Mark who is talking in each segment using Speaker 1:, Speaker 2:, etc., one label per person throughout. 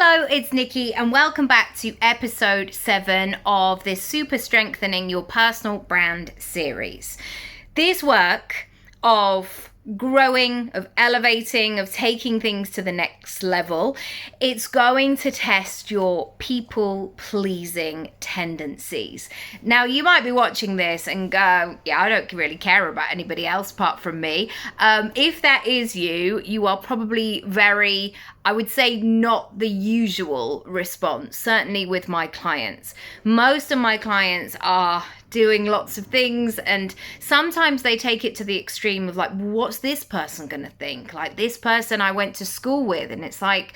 Speaker 1: Hello, it's Nikki and welcome back to episode 7 of this Super Strengthening Your Personal Brand series. This work of growing, of elevating, of taking things to the next level, it's going to test your people-pleasing tendencies. Now, you might be watching this and go, yeah, I don't really care about anybody else apart from me. If that is you, you are probably very, I would say, not the usual response, certainly with my clients. Most of my clients are doing lots of things, and sometimes they take it to the extreme of like, what's this person gonna think? Like, this person I went to school with, and it's like,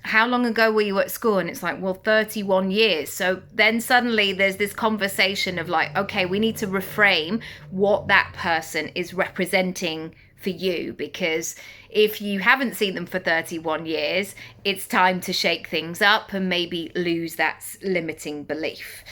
Speaker 1: how long ago were you at school? And it's like, well, 31 years. So then suddenly there's this conversation of like, okay, we need to reframe what that person is representing for you, because if you haven't seen them for 31 years, it's time to shake things up and maybe lose that limiting belief.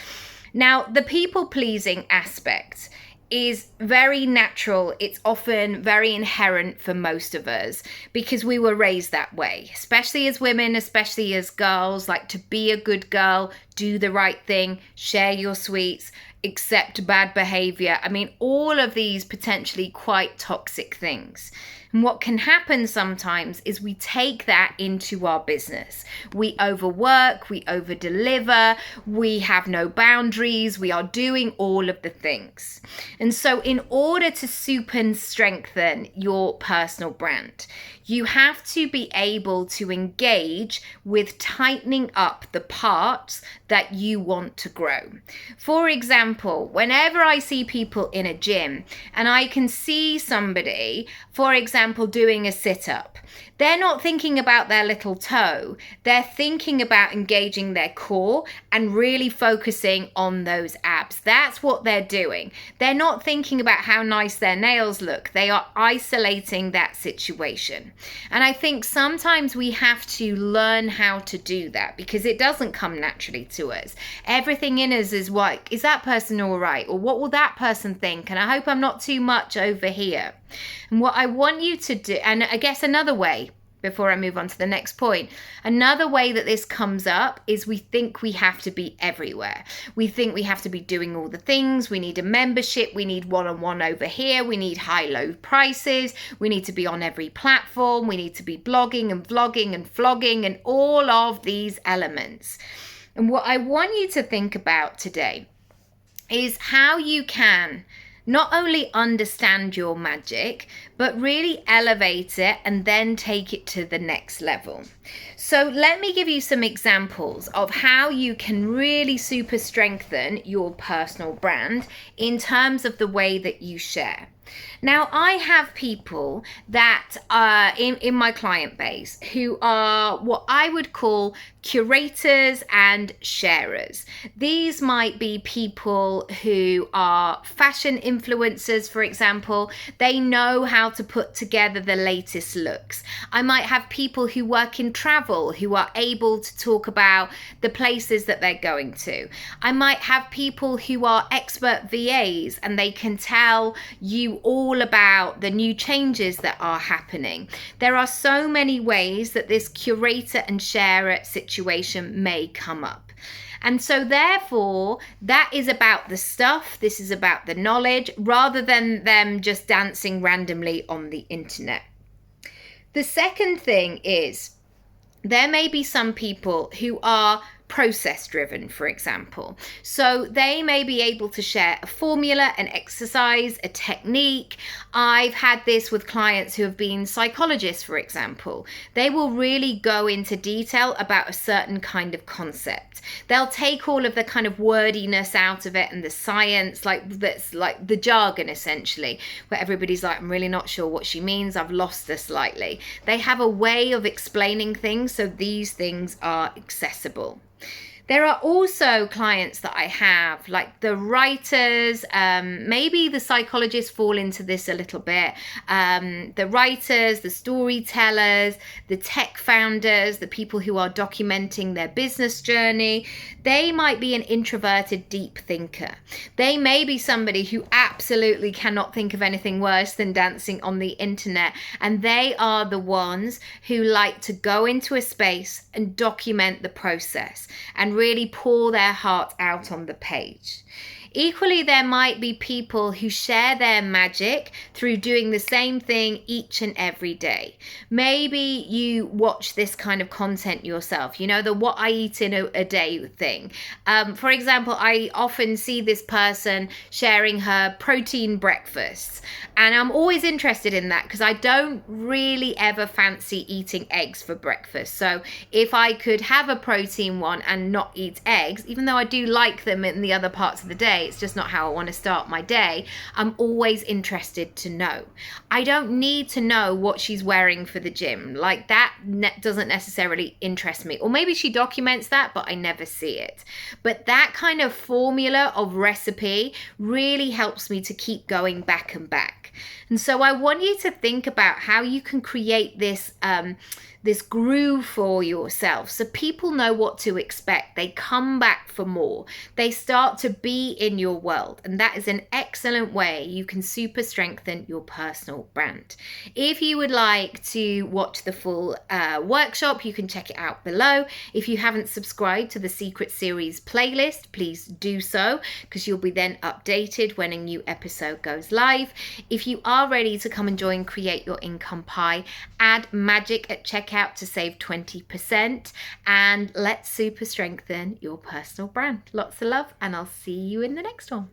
Speaker 1: Now, the people-pleasing aspect is very natural. It's often very inherent for most of us because we were raised that way, especially as women, especially as girls, like to be a good girl, do the right thing, share your sweets, accept bad behavior. I mean, all of these potentially quite toxic things. And what can happen sometimes is we take that into our business. We overwork, we overdeliver, we have no boundaries, we are doing all of the things. And so in order to super strengthen your personal brand, you have to be able to engage with tightening up the parts that you want to grow. For example, whenever I see people in a gym and I can see somebody, for example, doing a sit-up, they're not thinking about their little toe. They're thinking about engaging their core and really focusing on those abs. That's what they're doing. They're not thinking about how nice their nails look. They are isolating that situation. And I think sometimes we have to learn how to do that because it doesn't come naturally to us. Everything in us is like, is that person all right? Or what will that person think? And I hope I'm not too much over here. And what I want you to do, and I guess another way, before I move on to the next point, another way that this comes up is we think we have to be everywhere. We think we have to be doing all the things. We need a membership. We need one-on-one over here. We need high-low prices. We need to be on every platform. We need to be blogging and vlogging and vlogging and all of these elements. And what I want you to think about today is how you can not only understand your magic, but really elevate it and then take it to the next level. So let me give you some examples of how you can really super strengthen your personal brand in terms of the way that you share. Now, I have people that are in my client base who are what I would call curators and sharers. These might be people who are fashion influencers, for example. They know how to put together the latest looks. I might have people who work in travel who are able to talk about the places that they're going to. I might have people who are expert VAs and they can tell you all about the new changes that are happening. There are so many ways that this curator and sharer situation may come up. And so therefore, that is about the stuff, this is about the knowledge, rather than them just dancing randomly on the internet. The second thing is, there may be some people who are process driven, for example. So they may be able to share a formula, an exercise, a technique. I've had this with clients who have been psychologists, for example. They will really go into detail about a certain kind of concept. They'll take all of the kind of wordiness out of it and the science, like that's like the jargon essentially, where everybody's like, I'm really not sure what she means. I've lost her slightly. They have a way of explaining things so these things are accessible. There are also clients that I have, like the writers, maybe the psychologists fall into this a little bit. The writers, the storytellers, the tech founders, the people who are documenting their business journey. They might be an introverted deep thinker. They may be somebody who absolutely cannot think of anything worse than dancing on the internet. And they are the ones who like to go into a space and document the process and really pour their heart out on the page. Equally, there might be people who share their magic through doing the same thing each and every day. Maybe you watch this kind of content yourself, you know, the what I eat in a day thing. For example, I often see this person sharing her protein breakfasts, and I'm always interested in that because I don't really ever fancy eating eggs for breakfast. So if I could have a protein one and not eat eggs, even though I do like them in the other parts of the day, it's just not how I want to start my day. I'm always interested to know. I don't need to know what she's wearing for the gym. Like that doesn't necessarily interest me. Or maybe she documents that, but I never see it. But that kind of formula of recipe really helps me to keep going back and back. And so I want you to think about how you can create this groove for yourself so people know what to expect. They come back for more. They start to be in your world. And that is an excellent way you can super strengthen your personal brand. If you would like to watch the full workshop, you can check it out below. If you haven't subscribed to the Secret Series playlist, please do so, because you'll be then updated when a new episode goes live. If you are ready to come and join Create Your Income Pie, add magic at checkout to save 20%, and let's super strengthen your personal brand. Lots of love, and I'll see you in the next one.